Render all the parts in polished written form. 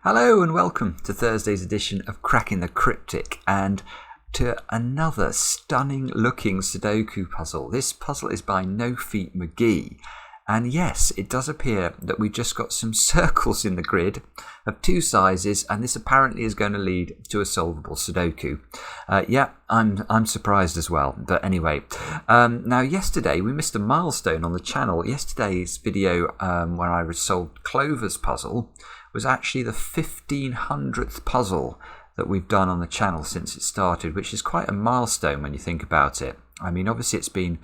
Hello and welcome to Thursday's edition of Cracking the Cryptic and to another stunning looking Sudoku puzzle. This puzzle is by No-Feet McGee, and yes, it does appear that we've just got some circles in the grid of two sizes, and this apparently is going to lead to a solvable Sudoku. Yeah, I'm surprised as well, but anyway. Now yesterday we missed a milestone on the channel. Yesterday's video where I solved Clover's puzzle was actually the 1500th puzzle that we've done on the channel since it started, which is quite a milestone when you think about it. I mean, obviously it's been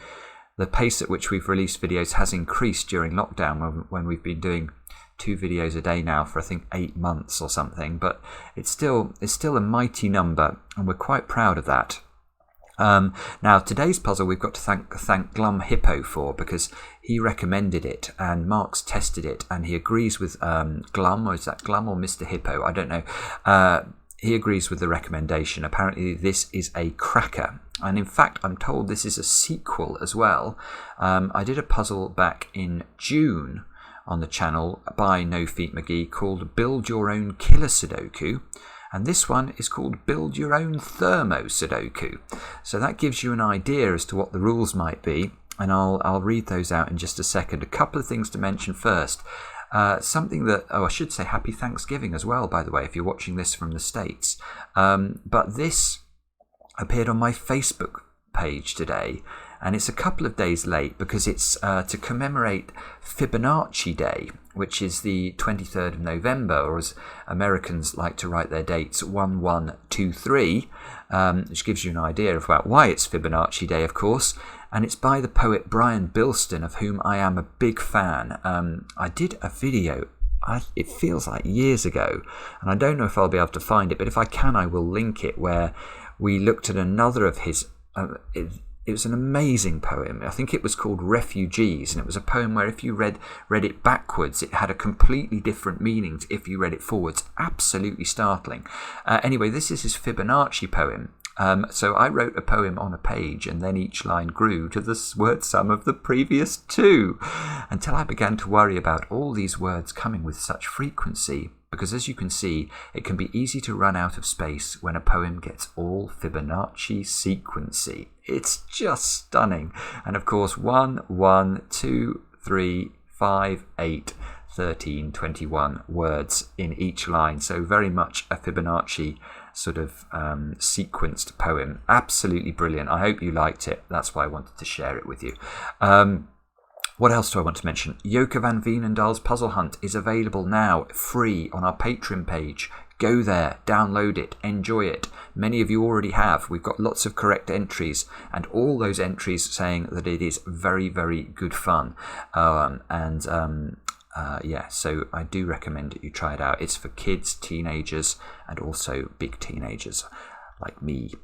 the pace at which we've released videos has increased during lockdown when we've been doing 2 videos a day now for I think 8 months or something, but it's still a mighty number and we're quite proud of that. Now today's puzzle we've got to thank Glum Hippo for, because he recommended it and Mark's tested it and he agrees with Glum, or is that Glum or Mr. Hippo? I don't know. He agrees with the recommendation. Apparently this is a cracker, and in fact I'm told this is a sequel as well. I did a puzzle back in June on the channel by No-Feet McGee called Build Your Own Killer Sudoku, and this one is called Build Your Own Thermo Sudoku. So that gives you an idea as to what the rules might be, and I'll read those out in just a second. A couple of things to mention first. Something that, I should say happy Thanksgiving as well, by the way, if you're watching this from the States. But this appeared on my Facebook page today, and it's a couple of days late because it's to commemorate Fibonacci Day, which is the 23rd of November, or as Americans like to write their dates, 1123, which gives you an idea of why it's Fibonacci Day, of course. And it's by the poet Brian Bilston, of whom I am a big fan. I did a video, it feels like years ago, and I don't know if I'll be able to find it, but if I can I will link it, where we looked at another of his, it was an amazing poem. I think it was called Refugees, and it was a poem where if you read it backwards, it had a completely different meaning to if you read it forwards. Absolutely startling. Anyway, this is his Fibonacci poem. So I wrote a poem on a page, and then each line grew to the word sum of the previous 2, until I began to worry about all these words coming with such frequency, because as you can see, it can be easy to run out of space when a poem gets all Fibonacci sequency. It's just stunning. And of course 1, 1, 2, 3, 5, 8, 13, 21 words in each line, so very much a Fibonacci sort of sequenced poem. Absolutely brilliant. I hope you liked it. That's why I wanted to share it with you. What else do I want to mention? Joka van Veenendaal's Puzzle Hunt is available now, free, on our Patreon page. Go there, download it, enjoy it. Many of you already have. We've got lots of correct entries, and all those entries saying that it is very, very good fun. Yeah, so I do recommend that you try it out. It's for kids, teenagers, and also big teenagers like me.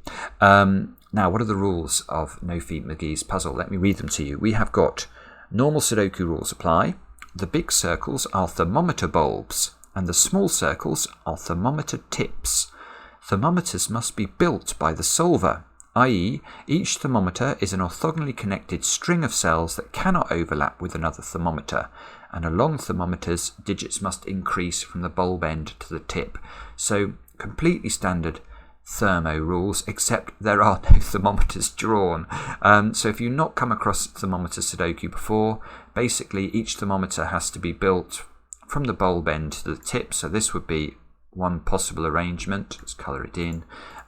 Now, what are the rules of No-Feet McGee's puzzle? Let me read them to you. We have got normal Sudoku rules apply. The big circles are thermometer bulbs, and the small circles are thermometer tips. Thermometers must be built by the solver, i.e. each thermometer is an orthogonally connected string of cells that cannot overlap with another thermometer, and along thermometers, digits must increase from the bulb end to the tip. So completely standard thermo rules, except there are no thermometers drawn. So if you've not come across thermometer Sudoku before, basically each thermometer has to be built from the bulb end to the tip. So this would be one possible arrangement. Let's colour it in.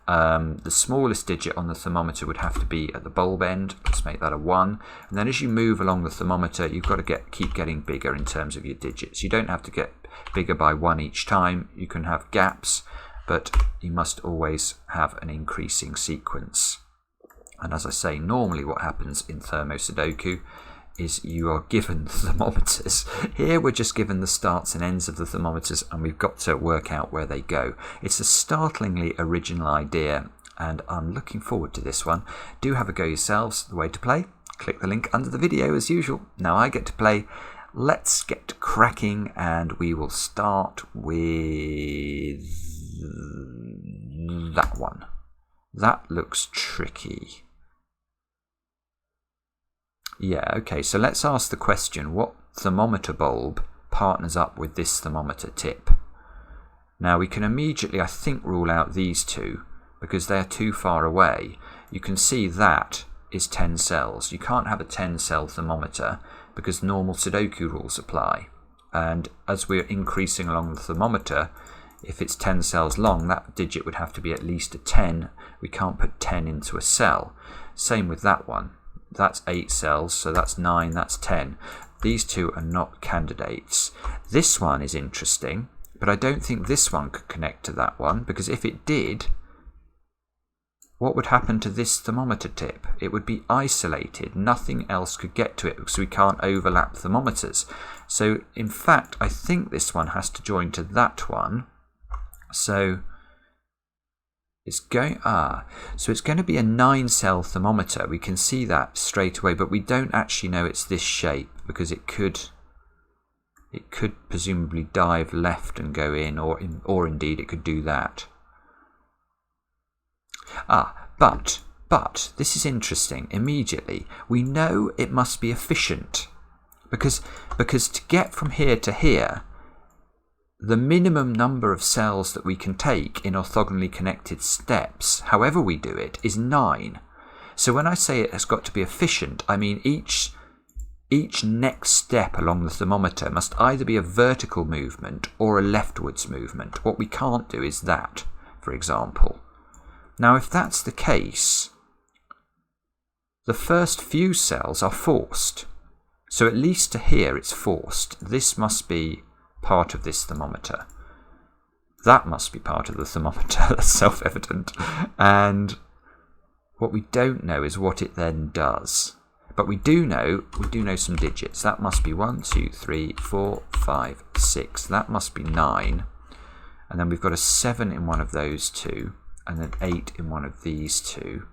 The smallest digit on the thermometer would have to be at the bulb end. Let's make that a 1. And then as you move along the thermometer, you've got to keep getting bigger in terms of your digits. You don't have to get bigger by 1 each time. You can have gaps, but you must always have an increasing sequence. And as I say, normally what happens in Thermo Sudoku is you are given the thermometers. Here we're just given the starts and ends of the thermometers, and we've got to work out where they go. It's a startlingly original idea, and I'm looking forward to this one. Do have a go yourselves. The way to play, click the link under the video as usual. Now I get to play. Let's get cracking, and we will start with that one. That looks tricky. Yeah, okay, so let's ask the question, what thermometer bulb partners up with this thermometer tip? Now we can immediately, I think, rule out these two because they're too far away. You can see that is 10 cells. You can't have a 10-cell thermometer because normal Sudoku rules apply. And as we're increasing along the thermometer, if it's 10 cells long, that digit would have to be at least a 10. We can't put 10 into a cell. Same with that one. That's 8 cells, so that's 9, that's 10. These two are not candidates. This one is interesting, but I don't think this one could connect to that one, because if it did, what would happen to this thermometer tip? It would be isolated. Nothing else could get to it because we can't overlap thermometers. So in fact, I think this one has to join to that one. So it's going to be a 9-cell thermometer. We can see that straight away, but we don't actually know it's this shape because it could presumably dive left and go in, or indeed it could do that. But this is interesting. Immediately we know it must be efficient because to get from here to here, the minimum number of cells that we can take in orthogonally connected steps, however we do it, is 9. So when I say it has got to be efficient, I mean each next step along the thermometer must either be a vertical movement or a leftwards movement. What we can't do is that, for example. Now, if that's the case, the first few cells are forced. So at least to here it's forced. This must be part of this thermometer. That must be part of the thermometer. That's self-evident. And what we don't know is what it then does. But we do know some digits. That must be 1, 2, 3, 4, 5, 6. That must be 9. And then we've got a 7 in one of those two, and then 8 in one of these two.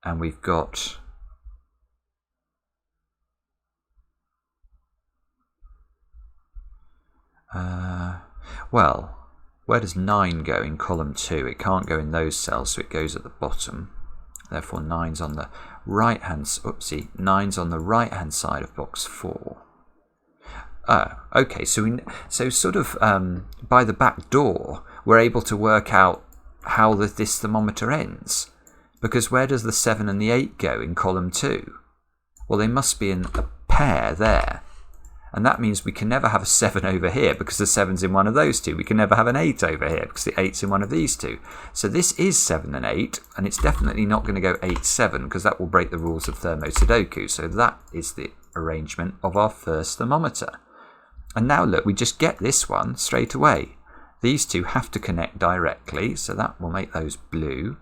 And we've got well, where does 9 go in column 2? It can't go in those cells, so it goes at the bottom. Therefore 9's on the right hand, 9's on the right hand side of box 4. Oh, okay, so sort of by the back door we're able to work out how this thermometer ends. Because where does the 7 and the 8 go in column 2? Well, they must be in a pair there. And that means we can never have a 7 over here because the 7's in one of those two. We can never have an 8 over here because the 8's in one of these two. So this is 7 and 8, and it's definitely not going to go 8, 7 because that will break the rules of Thermo Sudoku. So that is the arrangement of our first thermometer. And now look, we just get this one straight away. These two have to connect directly, so that will make those blue.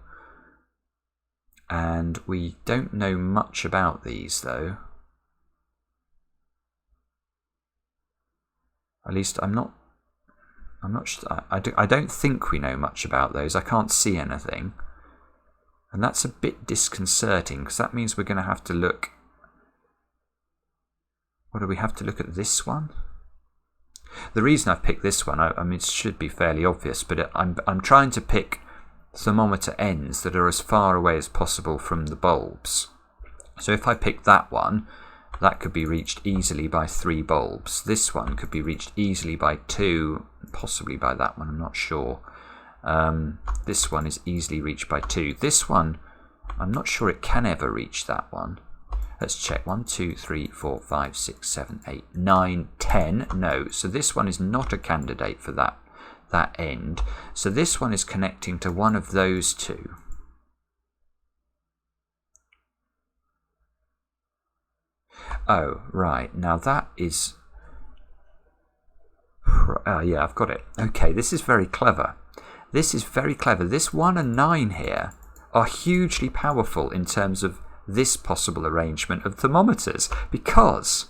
And we don't know much about these though. At least I'm not sure. I don't think we know much about those. I can't see anything. And that's a bit disconcerting because that means we're going to have to look. What do we have to look at this one? The reason I've picked this one, I mean, it should be fairly obvious, but I'm trying to pick thermometer ends that are as far away as possible from the bulbs. So if I pick that one, that could be reached easily by 3 bulbs. This one could be reached easily by 2, possibly by that one, I'm not sure. This one is easily reached by 2. This one, I'm not sure it can ever reach that one. Let's check. 1, 2, 3, 4, 5, 6, 7, 8, 9, 10. No, so this one is not a candidate for that end. So this one is connecting to one of those two. Oh, right. Now that is... yeah, I've got it. Okay, this is very clever. This is very clever. This 1 and 9 here are hugely powerful in terms of this possible arrangement of thermometers, because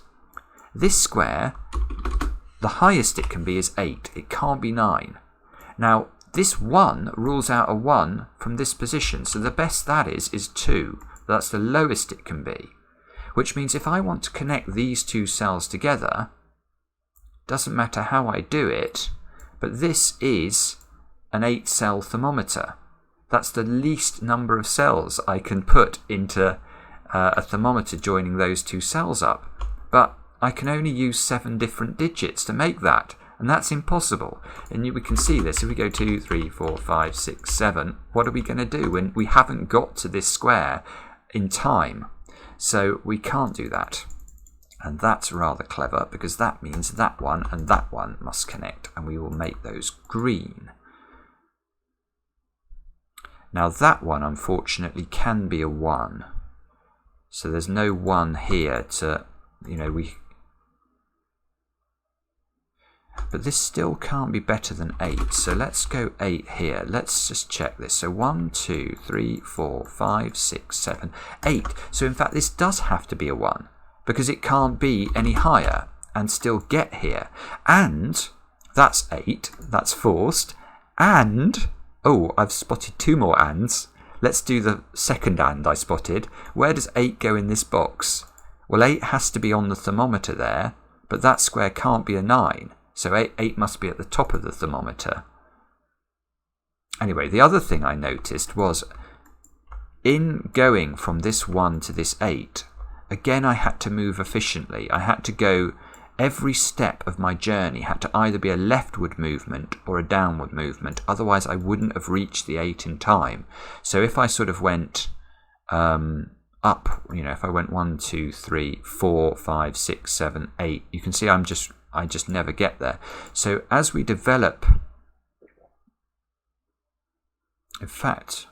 this square, the highest it can be is 8. It can't be 9. Now, this 1 rules out a 1 from this position, so the best that is 2. That's the lowest it can be. Which means if I want to connect these two cells together, doesn't matter how I do it, but this is an 8-cell thermometer. That's the least number of cells I can put into a thermometer joining those two cells up. But I can only use 7 different digits to make that. And that's impossible. And we can see this. If we go 2, 3, 4, 5, 6, 7, what are we going to do when we haven't got to this square in time? So we can't do that. And that's rather clever, because that means that one and that one must connect, and we will make those green. Now that one, unfortunately, can be a 1. So there's no 1 here to, but this still can't be better than 8. So let's go 8 here. Let's just check this. So 1, 2, 3, 4, 5, 6, 7, 8. So in fact, this does have to be a 1, because it can't be any higher and still get here. And that's 8. That's forced. And, oh, I've spotted 2 more ands. Let's do the second and I spotted. Where does 8 go in this box? Well, 8 has to be on the thermometer there, but that square can't be a 9. So 8 must be at the top of the thermometer. Anyway, the other thing I noticed was, in going from this 1 to this 8, again I had to move efficiently. I had to go, every step of my journey had to either be a leftward movement or a downward movement. Otherwise I wouldn't have reached the 8 in time. So if I sort of went up, if I went 1, 2, 3, 4, 5, 6, 7, 8, you can see I just never get there. So as we develop, in fact,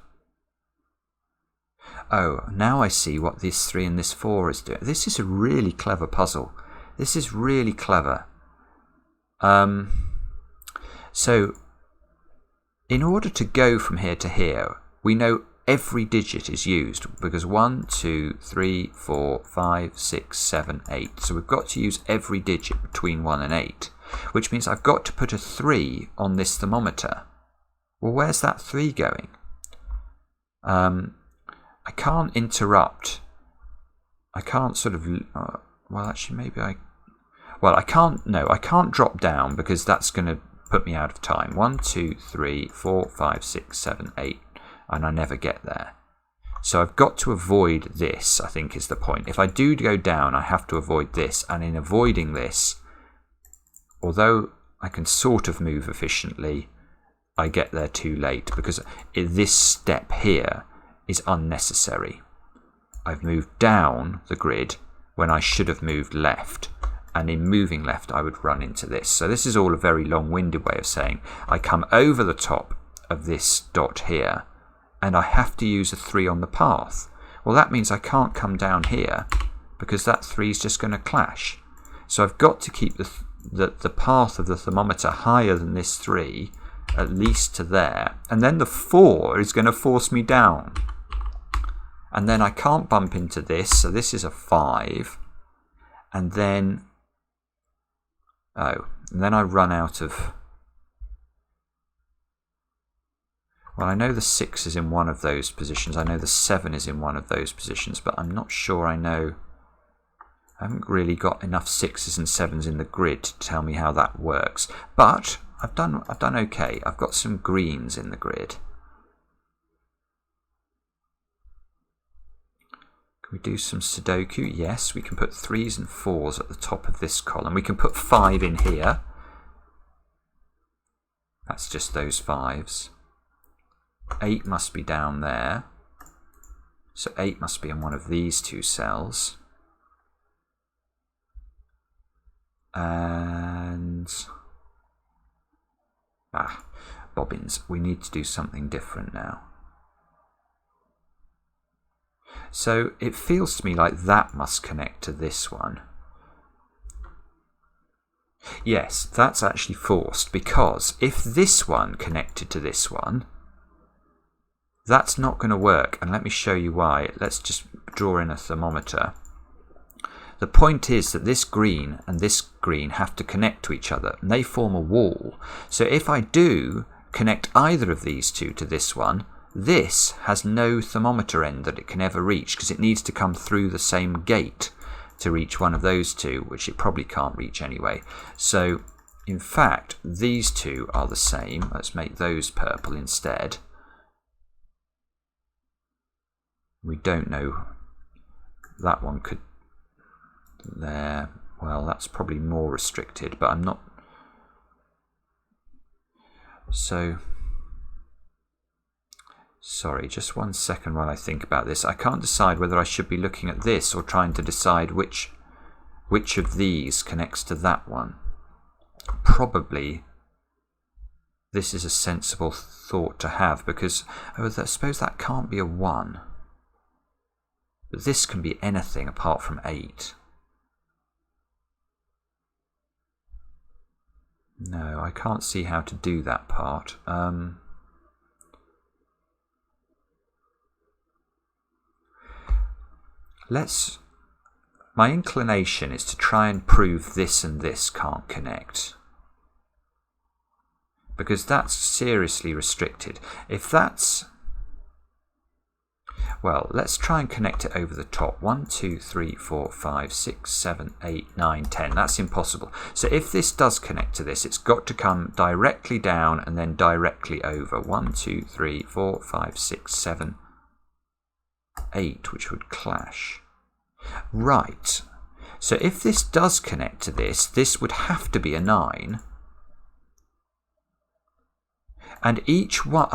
oh, now I see what this 3 and this 4 is doing. This is a really clever puzzle. This is really clever. So in order to go from here to here, we know every digit is used, because 1, 2, 3, 4, 5, 6, 7, 8. So we've got to use every digit between 1 and 8, which means I've got to put a 3 on this thermometer. Well, where's that 3 going? I can't interrupt. I can't sort of, well, actually, maybe I can't drop down, because that's going to put me out of time. 1, 2, 3, 4, 5, 6, 7, 8. And I never get there. So I've got to avoid this, I think is the point. If I do go down, I have to avoid this. And in avoiding this, although I can sort of move efficiently, I get there too late, because this step here is unnecessary. I've moved down the grid when I should have moved left. And in moving left, I would run into this. So this is all a very long-winded way of saying I come over the top of this dot here, and I have to use a 3 on the path. Well, that means I can't come down here, because that 3 is just going to clash. So I've got to keep the path of the thermometer higher than this 3, at least to there. And then the 4 is going to force me down. And then I can't bump into this, so this is a 5. And then, and then I run out of... Well, I know the 6 is in one of those positions. I know the 7 is in one of those positions, but I'm not sure I know. I haven't really got enough 6s and 7s in the grid to tell me how that works. But I've done okay. I've got some greens in the grid. Can we do some Sudoku? Yes, we can put 3s and 4s at the top of this column. We can put 5 in here. That's just those 5s. 8 must be down there. So 8 must be in one of these 2 cells. And... bobbins. We need to do something different now. So it feels to me like that must connect to this one. Yes, that's actually forced, because if this one connected to this one, that's not going to work, and let me show you why. Let's just draw in a thermometer. The point is that this green and this green have to connect to each other, and they form a wall. So if I do connect either of these 2 to this one, this has no thermometer end that it can ever reach, because it needs to come through the same gate to reach one of those 2, which it probably can't reach anyway. So in fact, these 2 are the same. Let's make those purple instead. We don't know. That one could... There. Well, that's probably more restricted, but I'm not... So, sorry, just 1 second while I think about this. I can't decide whether I should be looking at this or trying to decide which of these connects to that one. Probably this is a sensible thought to have, because I suppose that can't be a 1. But this can be anything apart from 8. No, I can't see how to do that part. My inclination is to try and prove this and this can't connect, because that's seriously restricted. If that's... Well, let's try and connect it over the top. 1, 2, 3, 4, 5, 6, 7, 8, 9, 10. That's impossible. So if this does connect to this, it's got to come directly down and then directly over. 1, 2, 3, 4, 5, 6, 7, 8, which would clash. Right. So if this does connect to this, this would have to be a 9. And each one,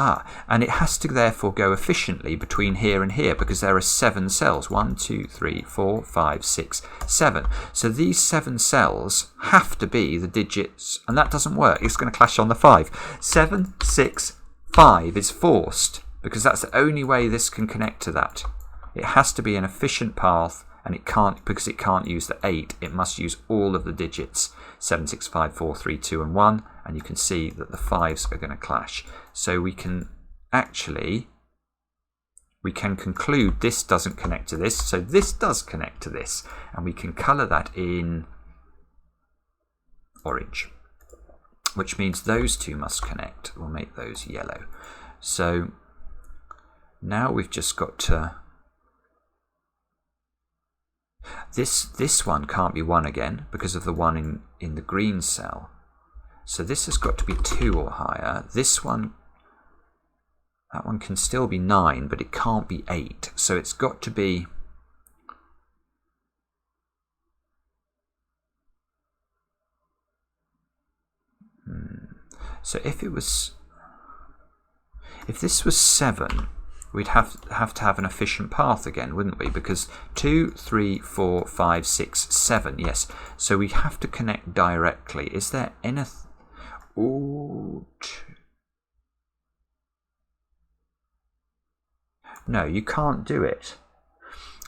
and it has to therefore go efficiently between here and here, because there are 7 cells. 1, 2, 3, 4, 5, 6, 7. So these 7 cells have to be the digits, and that doesn't work. It's going to clash on the 5. 7, 6, 5 is forced, because that's the only way this can connect to that. It has to be an efficient path, and it can't, because it can't use the 8. It must use all of the digits. 7, 6, 5, 4, 3, 2, and 1. And you can see that the 5s are going to clash. So we can conclude this doesn't connect to this. So this does connect to this. And we can colour that in orange, which means those two must connect. We'll make those yellow. So now we've just got to... This one can't be 1 again because of the 1 in the green cell. So this has got to be 2 or higher. This one, that one can still be 9, but it can't be 8. So it's got to be... So if this was 7, we'd have to have an efficient path again, wouldn't we? Because 2, 3, 4, 5, 6, 7, yes. So we have to connect directly. Is there anything... Ooh, no, you can't do it.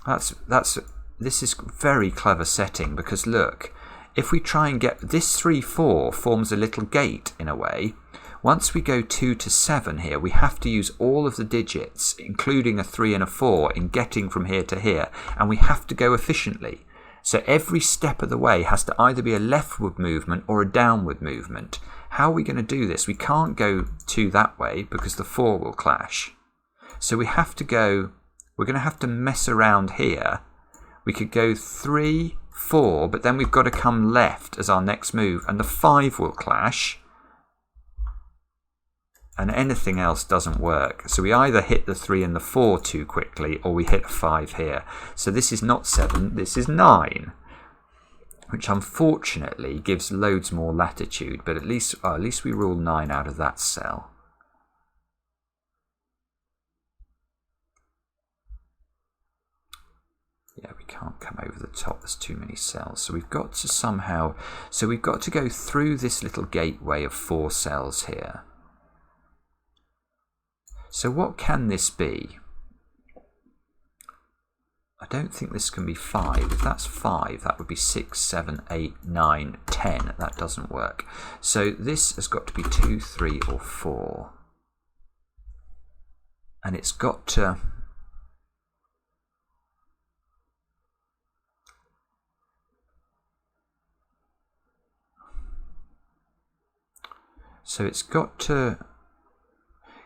This is very clever setting, because look, if we try and get this 3, 4 forms a little gate in a way. Once we go 2 to 7 here, we have to use all of the digits, including a 3 and a 4, in getting from here to here, and we have to go efficiently. So every step of the way has to either be a leftward movement or a downward movement. How are we going to do this? We can't go 2 that way because the 4 will clash. So we have to go, we're going to have to mess around here. We could go 3, 4, but then we've got to come left as our next move, and the 5 will clash. And anything else doesn't work. So we either hit the 3 and the 4 too quickly, or we hit a 5 here. So this is not 7, this is 9. Which unfortunately gives loads more latitude, but at least we rule 9 out of that cell. Yeah, we can't come over the top, there's too many cells. So we've got to go through this little gateway of 4 cells here. So what can this be? I don't think this can be 5. If that's 5, that would be 6, 7, 8, 9, 10. That doesn't work. So this has got to be 2, 3, or 4. And it's got to... So it's got to...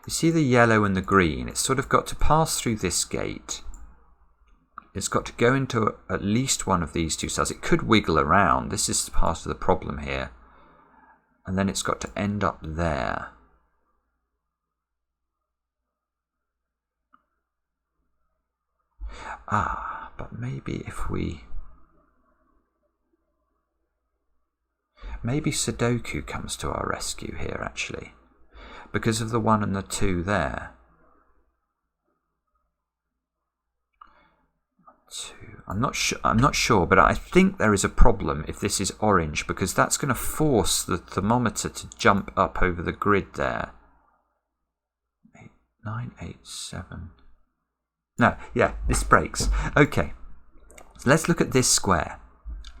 You see the yellow and the green? It's sort of got to pass through this gate. It's got to go into at least one of these 2 cells. It could wiggle around. This is part of the problem here. And then it's got to end up there. But maybe if we... Maybe Sudoku comes to our rescue here, actually. because of the 1 and the 2 there. 2. I'm not sure, but I think there is a problem if this is orange, because that's going to force the thermometer to jump up over the grid there. 8, 9, 8, 7. No, yeah, this breaks. Okay, so let's look at this square.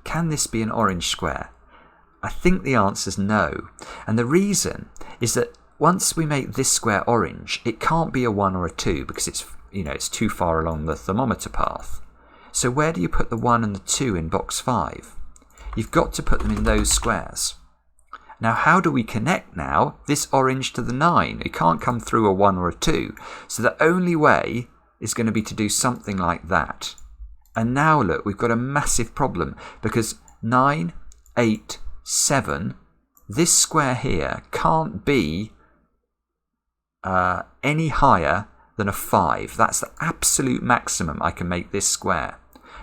Can this be an orange square? I think the answer is no. And the reason is that once we make this square orange, it can't be a 1 or a 2 because it's too far along the thermometer path. So where do you put the 1 and the 2 in box 5? You've got to put them in those squares. Now, how do we connect now this orange to the 9? It can't come through a 1 or a 2. So the only way is going to be to do something like that. And now look, we've got a massive problem because 9, 8, 7, this square here can't be any higher than a 5. That's the absolute maximum I can make this square.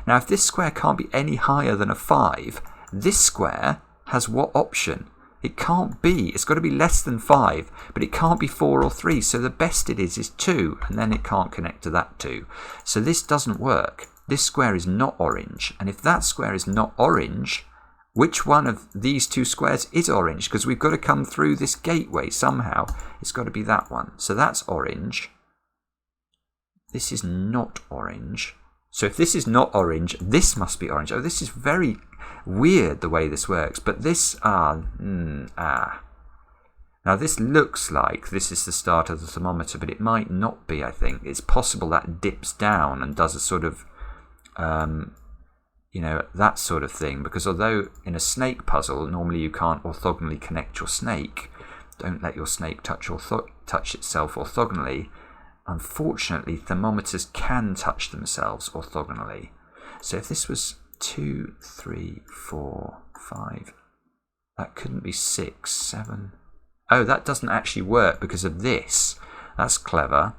Now, if this square can't be any higher than a 5, this square has what option? It can't be. It's got to be less than 5, but it can't be 4 or 3. So the best it is 2, and then it can't connect to that 2. So this doesn't work. This square is not orange. And if that square is not orange, which one of these 2 squares is orange? Because we've got to come through this gateway somehow. It's got to be that one. So that's orange. This is not orange. So if this is not orange, this must be orange. Oh, this is very weird the way this works. But this, Now this looks like this is the start of the thermometer, but it might not be, I think. It's possible that dips down and does a sort of, that sort of thing. Because although in a snake puzzle, normally you can't orthogonally connect your snake. Don't let your snake touch itself orthogonally. Unfortunately, thermometers can touch themselves orthogonally. So if this was 2, 3, 4, 5, that couldn't be 6, 7. Oh, that doesn't actually work because of this. That's clever.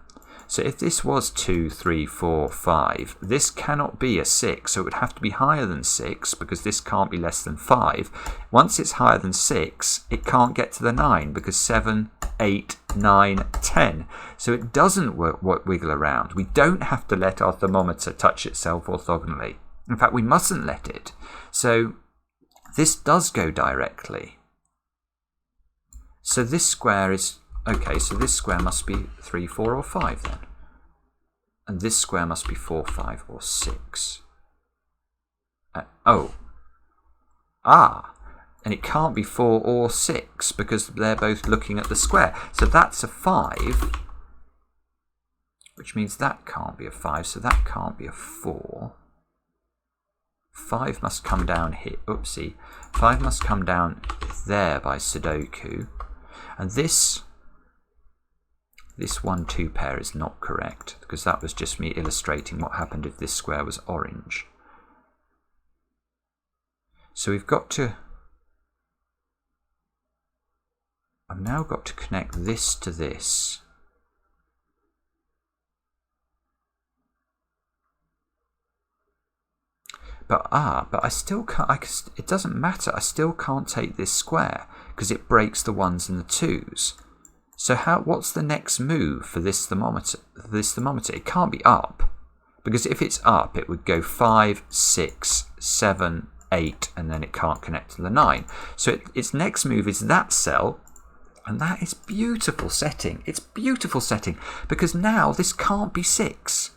So if this was 2, 3, 4, 5, this cannot be a 6, so it would have to be higher than 6 because this can't be less than 5. Once it's higher than 6, it can't get to the 9 because 7, 8, 9, 10. So it doesn't wiggle around. We don't have to let our thermometer touch itself orthogonally. In fact, we mustn't let it. So this does go directly. So this square is... Okay, so this square must be 3, 4 or 5 then. And this square must be 4, 5 or 6. And it can't be 4 or 6 because they're both looking at the square. So that's a 5, which means that can't be a 5, so that can't be a 4. 5 must come down here. Oopsie. 5 must come down there by Sudoku. And this 1-2 pair is not correct because that was just me illustrating what happened if this square was orange. So we've got to... I've now got to connect this to this. But I still can't, it doesn't matter, I still can't take this square because it breaks the 1s and the 2s. So what's the next move for this thermometer? It can't be up, because if it's up, it would go 5, 6, 7, 8, and then it can't connect to the 9. So its next move is that cell, and that is beautiful setting. It's beautiful setting, because now this can't be 6.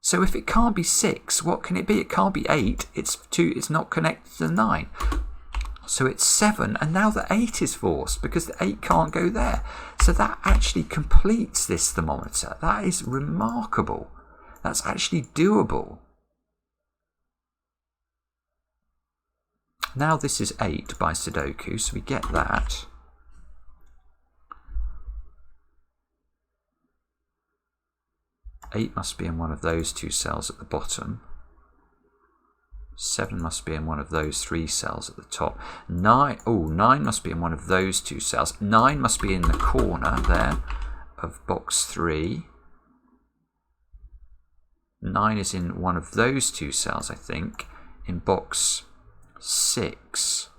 So if it can't be 6, what can it be? It can't be 8. It's 2. It's not connected to the 9. So it's 7, and now the 8 is forced because the 8 can't go there. So that actually completes this thermometer. That is remarkable. That's actually doable. Now this is 8 by Sudoku, so we get that. Eight must be in one of those 2 cells at the bottom. 7 must be in one of those 3 cells at the top. 9 must be in one of those 2 cells. 9 must be in the corner there of box 3. 9 is in one of those 2 cells, I think, in box 6.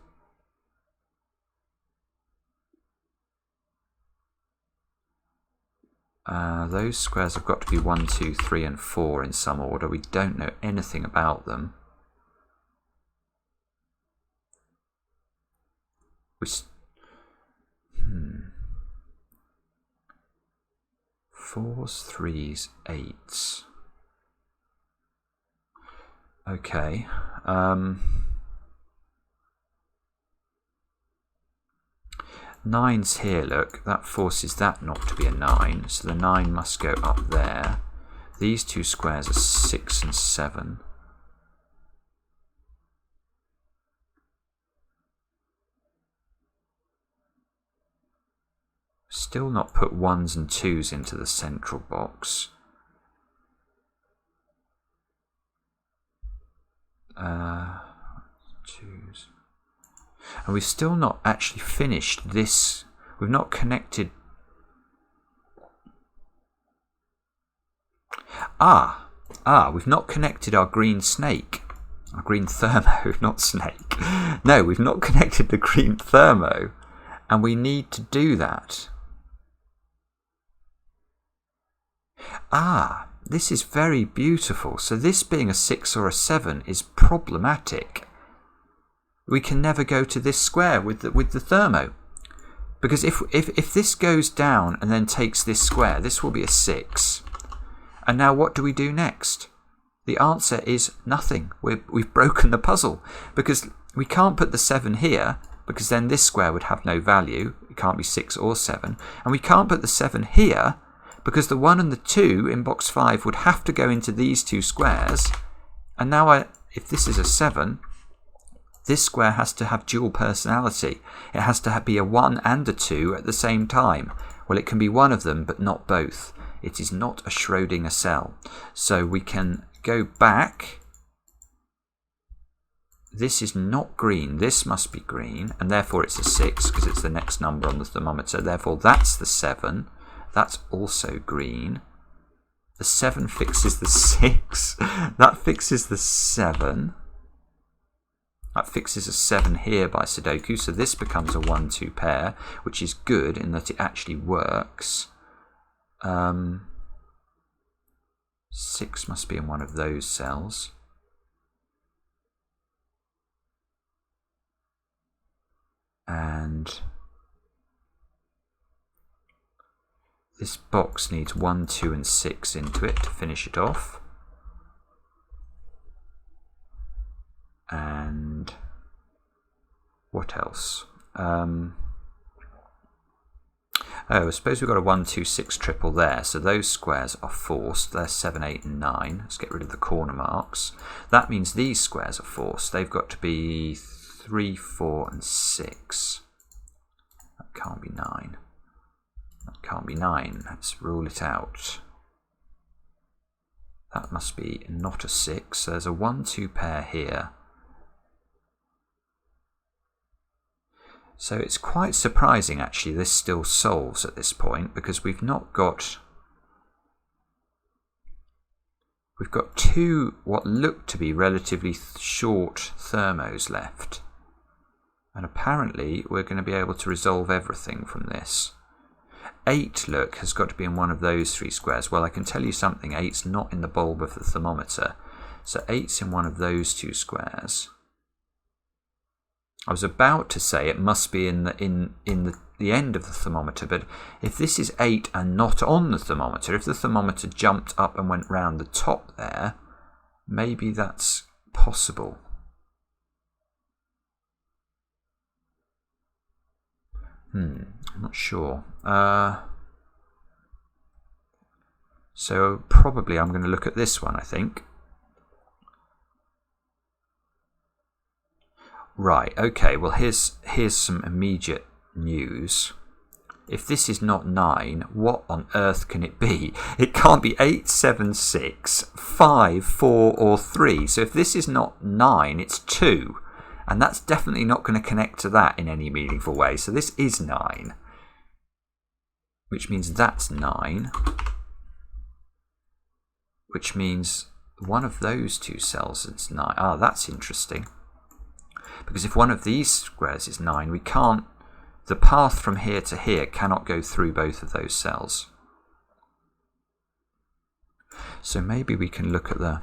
Those squares have got to be 1, 2, 3 and 4 in some order. We don't know anything about them. Fours, threes, eights. Okay. Nine's here, look. That forces that not to be a 9. So the 9 must go up there. These two squares are 6 and 7. Still not put 1s and 2s into the central box. Twos. And we've still not actually finished this. We've not connected. We've not connected our green snake. Our green thermo, not snake. No, we've not connected the green thermo. And we need to do that. This is very beautiful. So this being a 6 or a 7 is problematic. We can never go to this square with the thermo. Because if this goes down and then takes this square, this will be a 6. And now what do we do next? The answer is nothing. We've broken the puzzle. Because we can't put the 7 here, because then this square would have no value. It can't be 6 or 7. And we can't put the 7 here, because the 1 and the 2 in box 5 would have to go into these two squares. And now if this is a 7, this square has to have dual personality. It has to be a 1 and a 2 at the same time. Well, it can be one of them, but not both. It is not a Schrödinger cell. So we can go back. This is not green. This must be green. And therefore it's a 6, because it's the next number on the thermometer. Therefore that's the 7. That's also green. The 7 fixes the 6. That fixes the 7. That fixes a 7 here by Sudoku. So this becomes a 1-2 pair, which is good in that it actually works. 6 must be in one of those cells. And this box needs 1, 2 and 6 into it to finish it off. And what else? I suppose we've got a 1, 2, 6 triple there. So those squares are forced. They're 7, 8 and 9. Let's get rid of the corner marks. That means these squares are forced. They've got to be 3, 4 and 6. That can't be 9. That can't be 9. Let's rule it out. That must be not a 6. So there's a 1-2 pair here. So it's quite surprising actually this still solves at this point, because we've got two what look to be relatively short thermos left. And apparently we're going to be able to resolve everything from this. 8, look, has got to be in one of those 3 squares. Well, I can tell you something, 8's not in the bulb of the thermometer. So 8's in one of those 2 squares. I was about to say it must be in the end of the thermometer, but if this is 8 and not on the thermometer, if the thermometer jumped up and went round the top there, maybe that's possible. I'm not sure. So probably I'm going to look at this one, I think. Right, okay, well here's some immediate news. If this is not 9, what on earth can it be? It can't be 8, 7, 6, 5, 4 or 3. So if this is not 9, it's 2. And that's definitely not going to connect to that in any meaningful way. So this is 9. Which means that's 9. Which means one of those 2 cells is 9. Ah, that's interesting. Because if one of these squares is 9, we can't, the path from here to here cannot go through both of those cells. So maybe we can look at the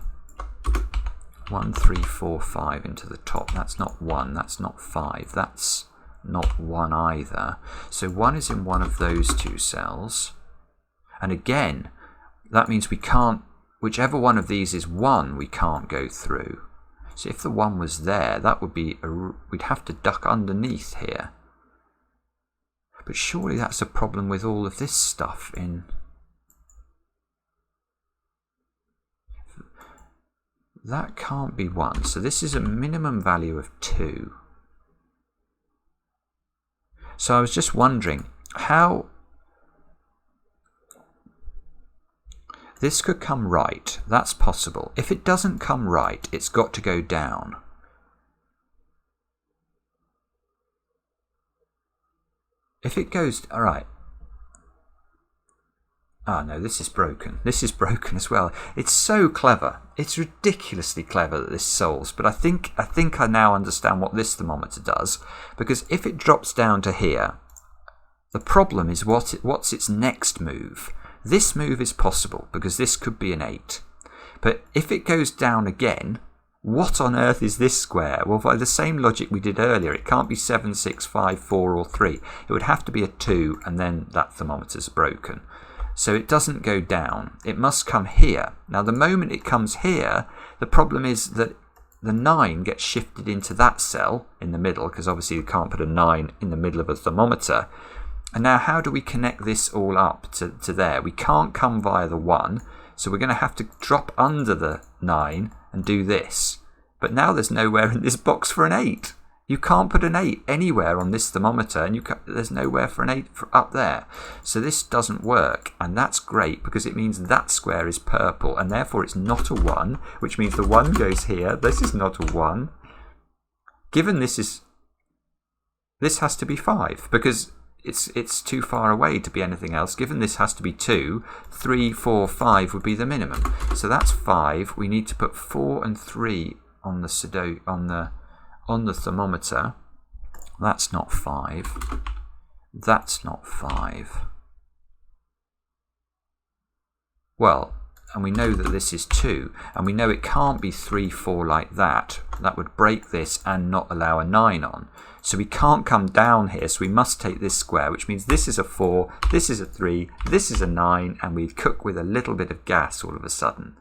1, 3, 4, 5 into the top. That's not 1, that's not 5, that's not 1 either. So 1 is in one of those two cells. And again, that means we can't, whichever one of these is 1, we can't go through. So if the 1 was there, that would be, we'd have to duck underneath here. But surely that's a problem with all of this stuff in... That can't be 1. So this is a minimum value of 2. So I was just wondering how this could come right. That's possible. If it doesn't come right, it's got to go down. If it goes... All right. Ah, no, this is broken. This is broken as well. It's so clever. It's ridiculously clever that this solves. But I think I now understand what this thermometer does. Because if it drops down to here, the problem is what's its next move. This move is possible because this could be an 8. But if it goes down again, what on earth is this square? Well, by the same logic we did earlier, it can't be 7, 6, 5, 4 or 3. It would have to be a 2 and then that thermometer's broken. So it doesn't go down. It must come here. Now, the moment it comes here, the problem is that the 9 gets shifted into that cell in the middle, because obviously you can't put a 9 in the middle of a thermometer. And now how do we connect this all up to there? We can't come via the 1, so we're going to have to drop under the 9 and do this. But now there's nowhere in this box for an 8. You can't put an 8 anywhere on this thermometer, and there's nowhere for an 8 up there. So this doesn't work, and that's great because it means that square is purple, and therefore it's not a 1, which means the 1 goes here. This is not a 1. Given this has to be 5 because it's too far away to be anything else. Given this has to be 2, 3, 4, 5 would be the minimum. So that's 5. We need to put 4 and 3 on the on the thermometer. That's not 5. That's not 5. Well, and we know that this is 2, and we know it can't be 3, 4 like that. That would break this and not allow a 9 on. So we can't come down here, so we must take this square, which means this is a 4, this is a 3, this is a 9, and we cook with a little bit of gas all of a sudden.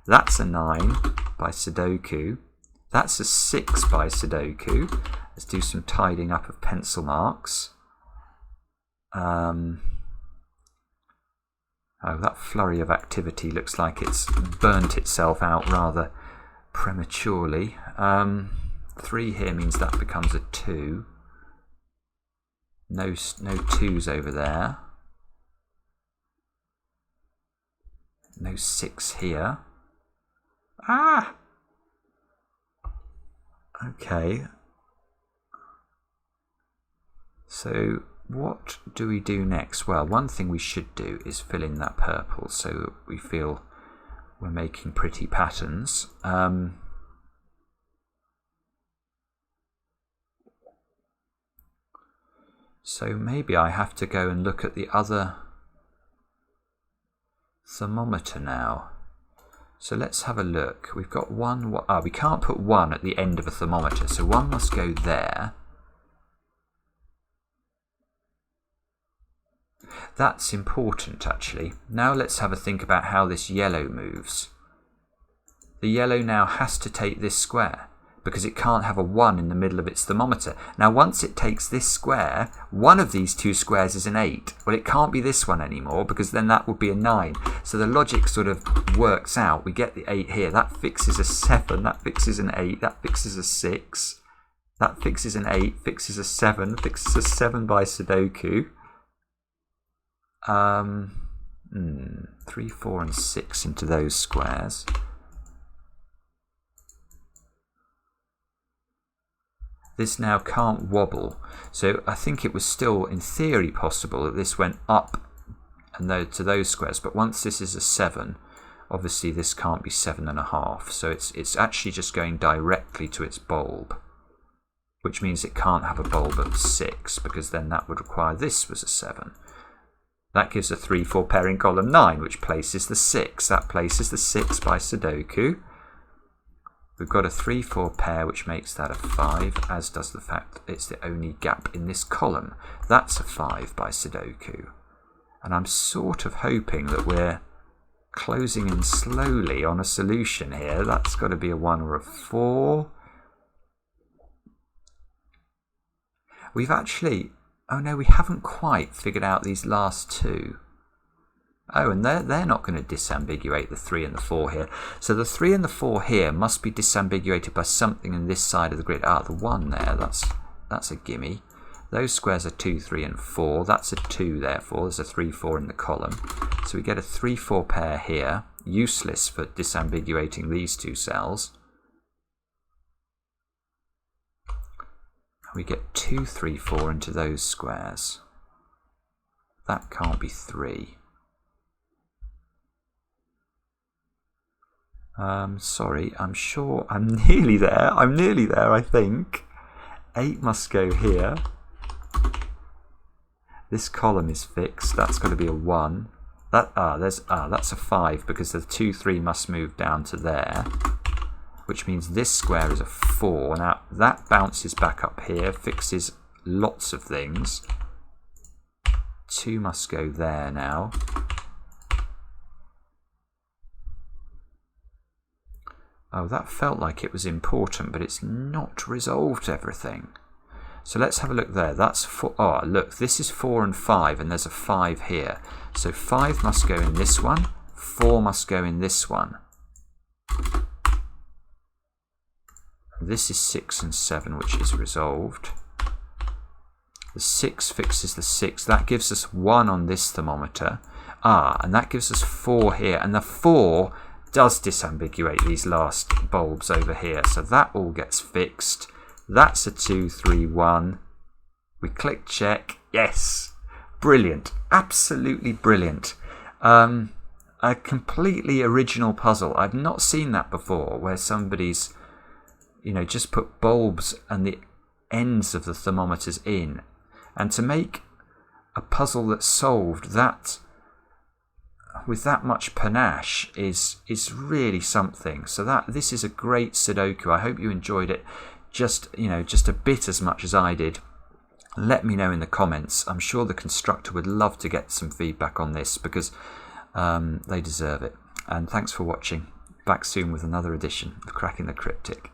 That's a 9 by Sudoku. That's a 6 by Sudoku. Let's do some tidying up of pencil marks. Oh, that flurry of activity looks like it's burnt itself out rather prematurely. 3 here means that becomes a 2. No 2s over there. No 6 here. Ah! Okay. So what do we do next? Well, one thing we should do is fill in that purple so we feel we're making pretty patterns. So maybe I have to go and look at the other thermometer now. So let's have a look. We've got 1. We can't put 1 at the end of a thermometer, so 1 must go there. That's important, actually. Now let's have a think about how this yellow moves. The yellow now has to take this square, because it can't have a 1 in the middle of its thermometer. Now once it takes this square, one of these two squares is an 8. Well, it can't be this one anymore because then that would be a 9. So the logic sort of works out. We get the 8 here. That fixes a 7. That fixes an 8. That fixes a 6. That fixes an 8. Fixes a 7. Fixes a 7 by Sudoku. 3, 4 and 6 into those squares. This now can't wobble, so I think it was still in theory possible that this went up and to those squares, but once this is a 7, obviously this can't be 7.5, so it's actually just going directly to its bulb, which means it can't have a bulb of 6 because then that would require this was a 7. That gives a 3-4 pair in column 9, which places the 6. That places the 6 by Sudoku. We've got a 3-4 pair, which makes that a 5, as does the fact it's the only gap in this column. That's a 5 by Sudoku. And I'm sort of hoping that we're closing in slowly on a solution here. That's got to be a 1 or a 4. We've actually... Oh no, we haven't quite figured out these last two. Oh, and they're not going to disambiguate the 3 and the 4 here. So the 3 and the 4 here must be disambiguated by something in this side of the grid. Ah, the 1 there, that's a gimme. Those squares are 2, 3 and 4. That's a 2 therefore. There's a 3, 4 in the column. So we get a 3, 4 pair here. Useless for disambiguating these two cells. We get 2, 3, 4 into those squares. That can't be 3. Sorry, I'm sure I'm nearly there. I think. 8 must go here. This column is fixed. That's got to be a 1. That's a 5 because the 2, 3 must move down to there. Which means this square is a 4. Now that bounces back up here, fixes lots of things. 2 must go there now. Oh, that felt like it was important, but it's not resolved everything. So let's have a look there. That's 4. Oh, look, this is 4 and 5, and there's a 5 here. So 5 must go in this one, 4 must go in this one. This is 6 and 7, which is resolved. The 6 fixes the 6. That gives us 1 on this thermometer. Ah, and that gives us 4 here. And the 4 does disambiguate these last bulbs over here. So that all gets fixed. That's a 2, 3, 1. We click check. Yes. Brilliant. Absolutely brilliant. A completely original puzzle. I've not seen that before, where somebody's just put bulbs and the ends of the thermometers in. And to make a puzzle that's solved that with that much panache is really something. So this is a great Sudoku. I hope you enjoyed it just a bit as much as I did. Let me know in the comments. I'm sure the constructor would love to get some feedback on this because they deserve it. And thanks for watching. Back soon with another edition of Cracking the Cryptic.